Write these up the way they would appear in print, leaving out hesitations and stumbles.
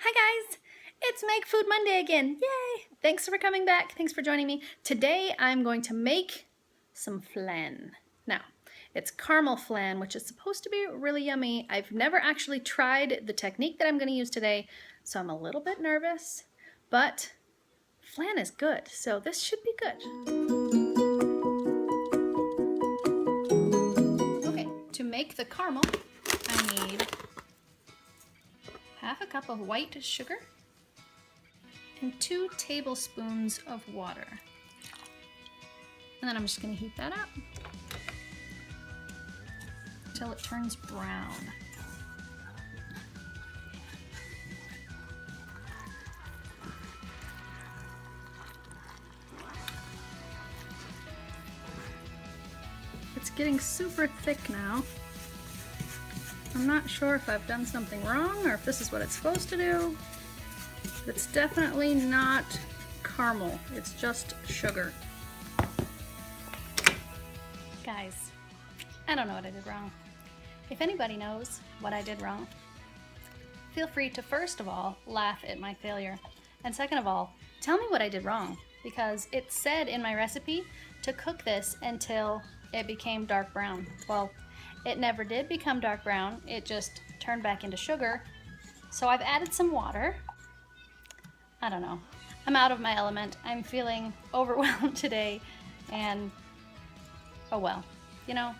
Hi guys, it's Make Food Monday again. Yay! Thanks for coming back. Thanks for joining me. Today I'm going to make some flan. Now, it's caramel flan, which is supposed to be really yummy. I've never actually tried the technique that I'm going to use today, so I'm a little bit nervous, but flan is good, so this should be good. Okay, to make the caramel, I need half a cup of white sugar and 2 tablespoons of water. And then I'm just going to heat that up until it turns brown. It's getting super thick now. I'm not sure if I've done something wrong or if this is what it's supposed to do. But it's definitely not caramel, it's just sugar. Guys, I don't know what I did wrong. If anybody knows what I did wrong, feel free to first of all laugh at my failure, and second of all, tell me what I did wrong, because it said in my recipe to cook this until it became dark brown. Well, it never did become dark brown, it just turned back into sugar. So I've added some water. I don't know. I'm out of my element. I'm feeling overwhelmed today, and oh well. You know,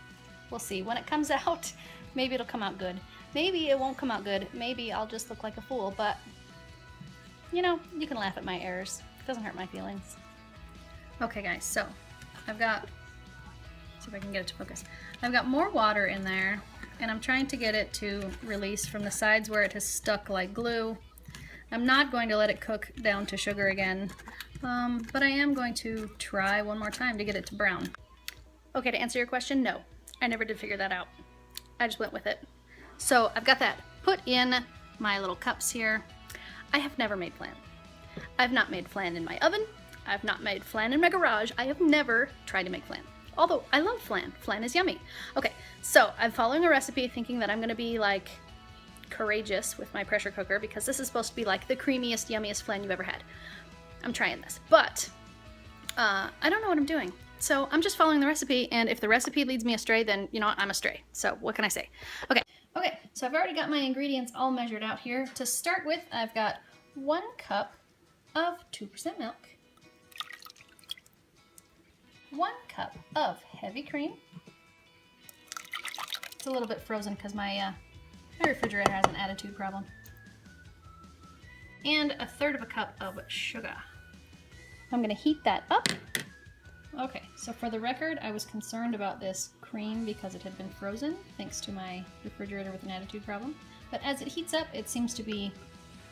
we'll see. When it comes out, maybe it'll come out good. Maybe it won't come out good. Maybe I'll just look like a fool, but you know, you can laugh at my errors. It doesn't hurt my feelings. Okay guys, so I've got, see if I can get it to focus. I've got more water in there, and I'm trying to get it to release from the sides where it has stuck like glue. I'm not going to let it cook down to sugar again, but I am going to try one more time to get it to brown. Okay, to answer your question, no, I never did figure that out. I just went with it. So I've got that put in my little cups here. I have never made flan. I've not made flan in my oven. I've not made flan in my garage. I have never tried to make flan. Although I love flan. Flan is yummy. Okay, so I'm following a recipe thinking that I'm gonna be like courageous with my pressure cooker, because this is supposed to be like the creamiest, yummiest flan you've ever had. I'm trying this, but I don't know what I'm doing. So I'm just following the recipe, and if the recipe leads me astray, then you know what, I'm astray. So what can I say? Okay, so I've already got my ingredients all measured out here. To start with, I've got 1 cup of 2% milk, 1 cup of heavy cream. It's a little bit frozen because my refrigerator has an attitude problem. And 1/3 cup of sugar. I'm gonna heat that up. Okay, so for the record, I was concerned about this cream because it had been frozen, thanks to my refrigerator with an attitude problem. But as it heats up, it seems to be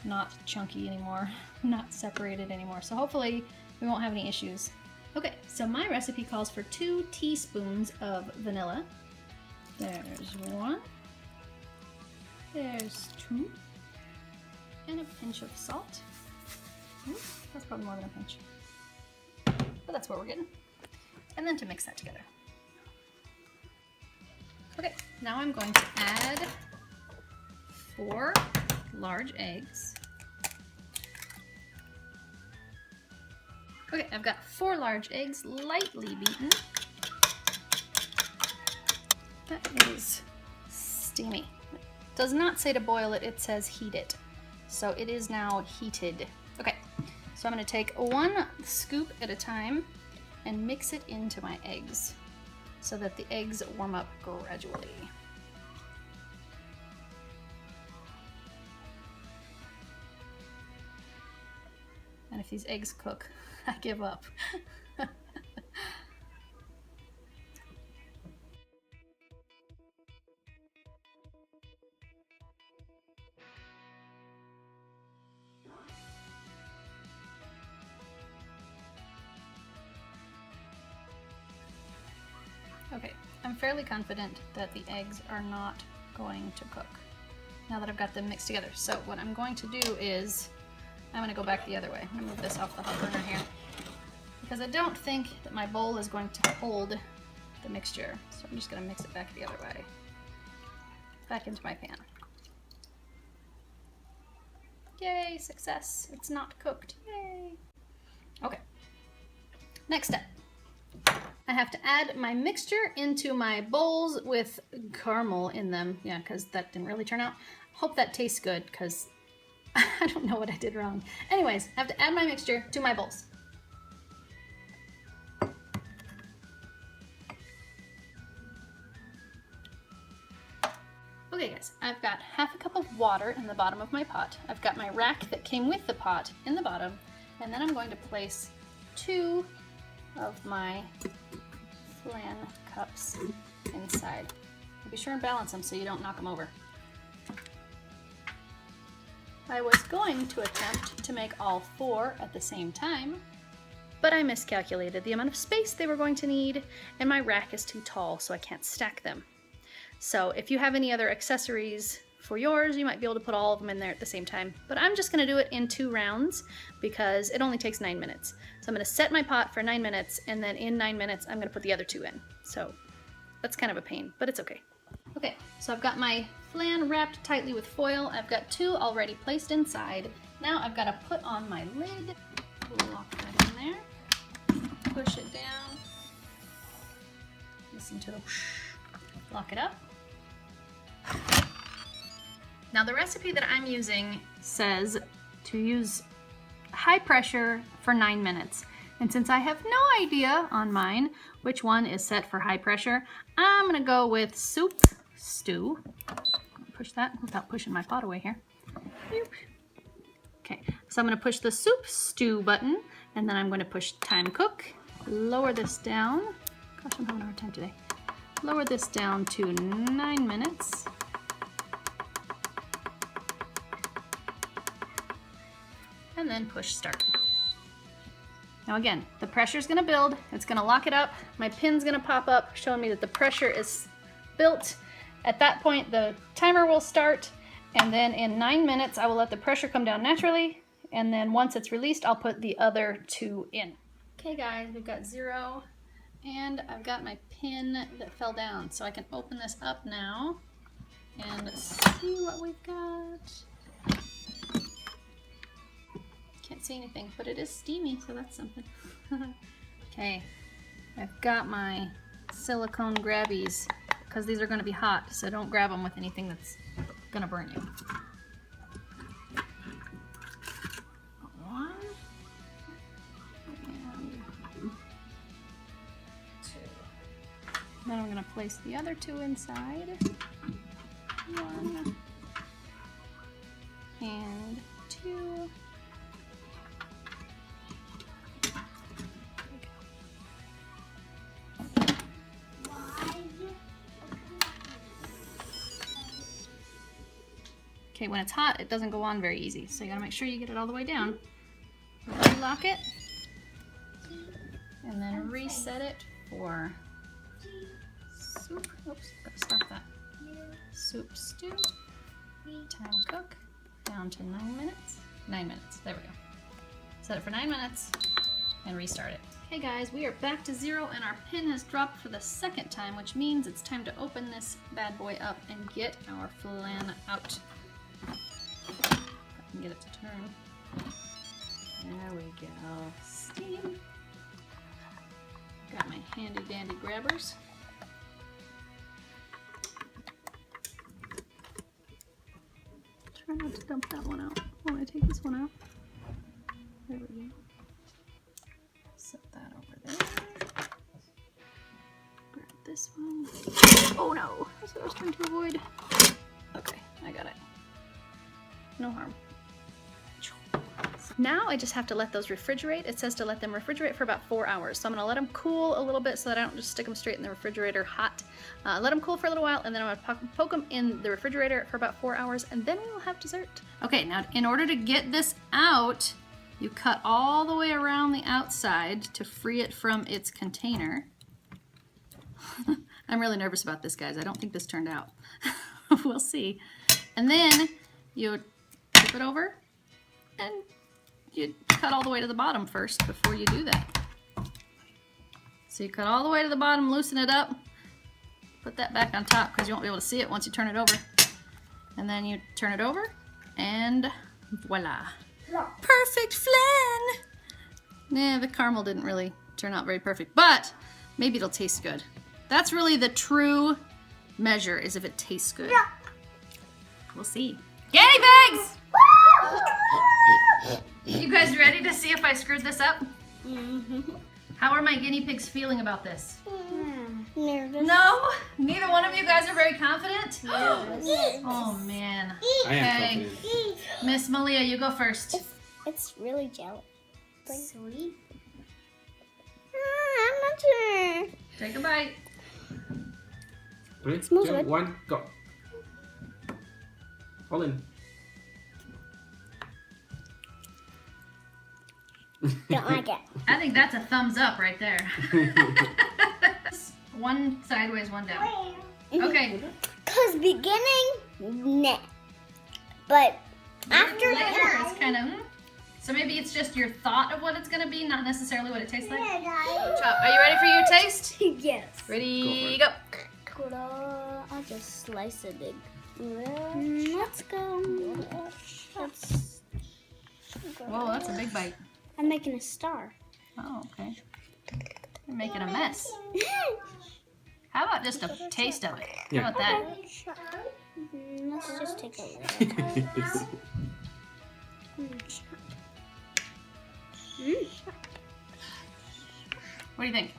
not chunky anymore, not separated anymore. So hopefully we won't have any issues. Okay, so my recipe calls for 2 teaspoons of vanilla. There's 1. There's 2. And a pinch of salt. That's probably more than a pinch. But that's what we're getting. And then to mix that together. Okay, now I'm going to add 4 large eggs. Okay, I've got 4 large eggs, lightly beaten. That is steamy. It does not say to boil it, it says heat it. So it is now heated. Okay, so I'm going to take 1 scoop at a time and mix it into my eggs so that the eggs warm up gradually. And if these eggs cook, I give up. Okay, I'm fairly confident that the eggs are not going to cook now that I've got them mixed together. So what I'm going to do is, I'm going to go back the other way. I'm going to move this off the hot burner here, because I don't think that my bowl is going to hold the mixture. So I'm just going to mix it back the other way, back into my pan. Yay, success. It's not cooked. Yay. Okay. Next step. I have to add my mixture into my bowls with caramel in them. Yeah, because that didn't really turn out. Hope that tastes good, because I don't know what I did wrong. Anyways, I have to add my mixture to my bowls. Okay guys, I've got half a cup of water in the bottom of my pot. I've got my rack that came with the pot in the bottom, and then I'm going to place 2 of my flan cups inside. Be sure and balance them so you don't knock them over. I was going to attempt to make all 4 at the same time, but I miscalculated the amount of space they were going to need, and my rack is too tall, so I can't stack them. So if you have any other accessories for yours, you might be able to put all of them in there at the same time. But I'm just gonna do it in 2 rounds because it only takes 9 minutes. So I'm gonna set my pot for 9 minutes, and then in 9 minutes, I'm gonna put the other 2 in. So that's kind of a pain, but it's okay. Okay, so I've got my flan wrapped tightly with foil. I've got 2 already placed inside. Now I've gotta put on my lid, lock that in there, push it down, listen to the whoosh, lock it up. Now the recipe that I'm using says to use high pressure for 9 minutes. And since I have no idea on mine which one is set for high pressure, I'm gonna go with soup stew. Push that without pushing my pot away here. Okay, so I'm gonna push the soup stew button, and then I'm gonna push time cook, lower this down. Gosh, I'm having a hard time today. Lower this down to 9 minutes. And then push start. Now again, the pressure's gonna build, it's gonna lock it up, my pin's gonna pop up showing me that the pressure is built. At that point, the timer will start, and then in 9 minutes, I will let the pressure come down naturally, and then once it's released, I'll put the other 2 in. Okay guys, we've got 0, and I've got my pin that fell down, so I can open this up now and see what we've got. Can't see anything, but it is steamy, so that's something. Okay, I've got my silicone grabbies, because these are going to be hot, so don't grab them with anything that's going to burn you. 1 and 2. Then I'm going to place the other 2 inside. 1 and 2. Okay, when it's hot, it doesn't go on very easy, so you gotta make sure you get it all the way down. Relock it, and then reset it for soup. Oops, gotta stop that. Soup stew, time cook, down to 9 minutes. 9 minutes, there we go. Set it for 9 minutes, and restart it. Okay guys, we are back to 0, and our pin has dropped for the 2nd time, which means it's time to open this bad boy up and get our flan out. If I can get it to turn. There we go. Steam. Got my handy dandy grabbers. Try not to dump that one out. When I take this one out. There we go. Set that over there. Grab this one. Oh no! That's what I was trying to avoid. Okay, I got it. No harm. Now I just have to let those refrigerate. It says to let them refrigerate for about 4 hours. So I'm gonna let them cool a little bit so that I don't just stick them straight in the refrigerator hot. Let them cool for a little while, and then I'm gonna poke them in the refrigerator for about 4 hours, and then we will have dessert. Okay, now in order to get this out, you cut all the way around the outside to free it from its container. I'm really nervous about this, guys. I don't think this turned out. We'll see. And then you flip it over, and you cut all the way to the bottom first before you do that. So you cut all the way to the bottom, loosen it up, put that back on top because you won't be able to see it once you turn it over. And then you turn it over and Voila. Perfect flan! Nah, the caramel didn't really turn out very perfect, but maybe it'll taste good. That's really the true measure, is if it tastes good. We'll see. Guinea pigs! You guys ready to see if I screwed this up? How are my guinea pigs feeling about this? Nervous. No? Neither one of you guys are very confident? Nervous. Oh man. I am confident. Miss Malia, you go first. It's really jelly. Sweet. I'm not sure. Take a bite. 3, Smells 2, good. 1, go. All in. Don't like it. I think that's a thumbs up right there. One sideways, one down. Okay. Cause beginning, nah. But after Later, that, it's kind of. So maybe it's just your thought of what it's gonna be, not necessarily what it tastes like. Are you ready for your taste? yes. Ready, go. I'll just slice it big. Let's go. Let's go. Whoa, that's a big bite. I'm making a star. Oh, okay. You're making a mess. How about just a taste of it? Yeah. How about that? Let's just take a little. What do you think?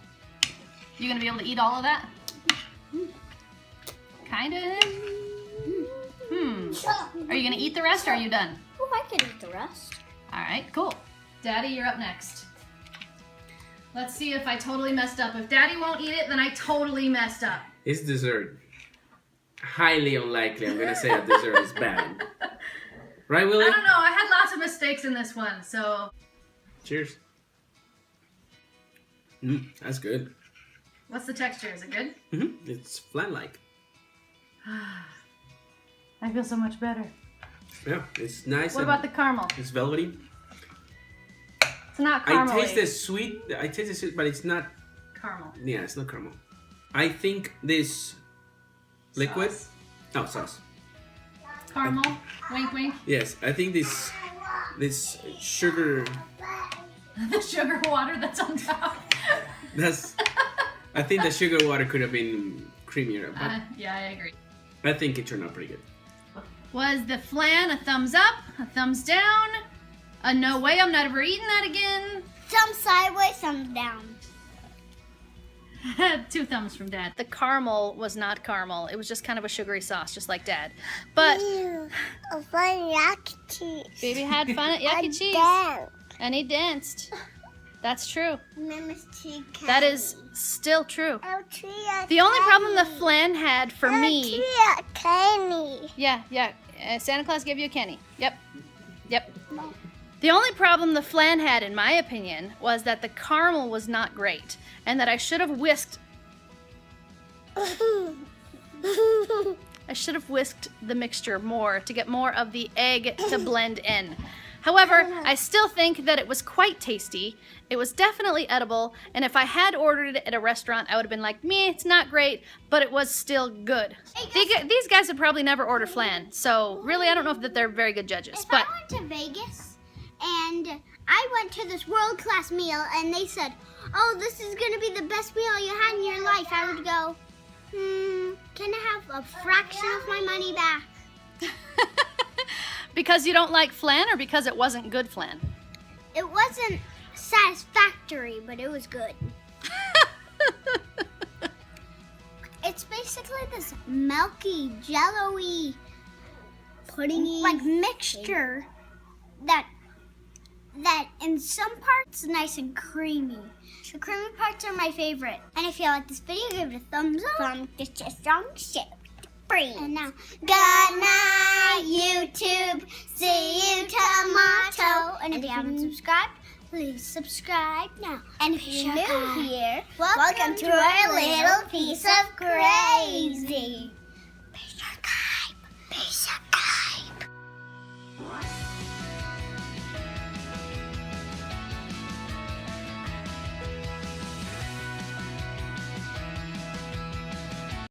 You gonna be able to eat all of that? Kinda. Are you gonna eat the rest or are you done? Oh, I can eat the rest. All right, cool. Daddy, you're up next. Let's see if I totally messed up. If Daddy won't eat it, then I totally messed up. It's dessert. Highly unlikely I'm gonna say that dessert is bad. Right, Willie? I don't know. I had lots of mistakes in this one, so. Cheers. That's good. What's the texture? Is it good? It's flan-like. I feel so much better. Yeah, it's nice. What about the caramel? It's velvety. It's not caramel. I taste the sweet, but it's not. Caramel. Yeah, it's not caramel. I think this liquid. Sauce. Oh, sauce. Caramel. Wink, wink. Yes, I think this sugar. The sugar water that's on top. I think the sugar water could have been creamier, but Yeah, I agree. I think it turned out pretty good. Was the flan a thumbs up, a thumbs down, a no way, I'm not ever eating that again? Some sideways, some down. 2 thumbs from Dad. The caramel was not caramel. It was just kind of a sugary sauce, just like Dad. But Ew, a fun yucky cheese. baby had fun at Yucky Cheese. Dance. And he danced. That's true. Mama's tree That is still true. Oh, tree The only problem the flan had for me... candy. Yeah. Santa Claus gave you a candy. Yep. The only problem the flan had, in my opinion, was that the caramel was not great, and that I should have whisked. I should have whisked the mixture more to get more of the egg to blend in. However, I still think that it was quite tasty. It was definitely edible, and if I had ordered it at a restaurant, I would have been like, meh, it's not great, but it was still good. These guys would probably never order flan, so really I don't know if that they're very good judges. If But I went to Vegas and I went to this world-class meal and they said, oh, this is going to be the best meal you had in your life, I would go, can I have a fraction of my money back? because you don't like flan or because it wasn't good flan? It wasn't satisfactory, but it was good. It's basically this milky, jello-y, puddingy, like mixture that in some parts nice and creamy. The creamy parts are my favorite. And if you like this video, give it a thumbs up. From just a strong ship. And now, good night, YouTube. See you tomorrow. And if you haven't subscribed, please subscribe now. And if you're new here, welcome to our little piece of crazy.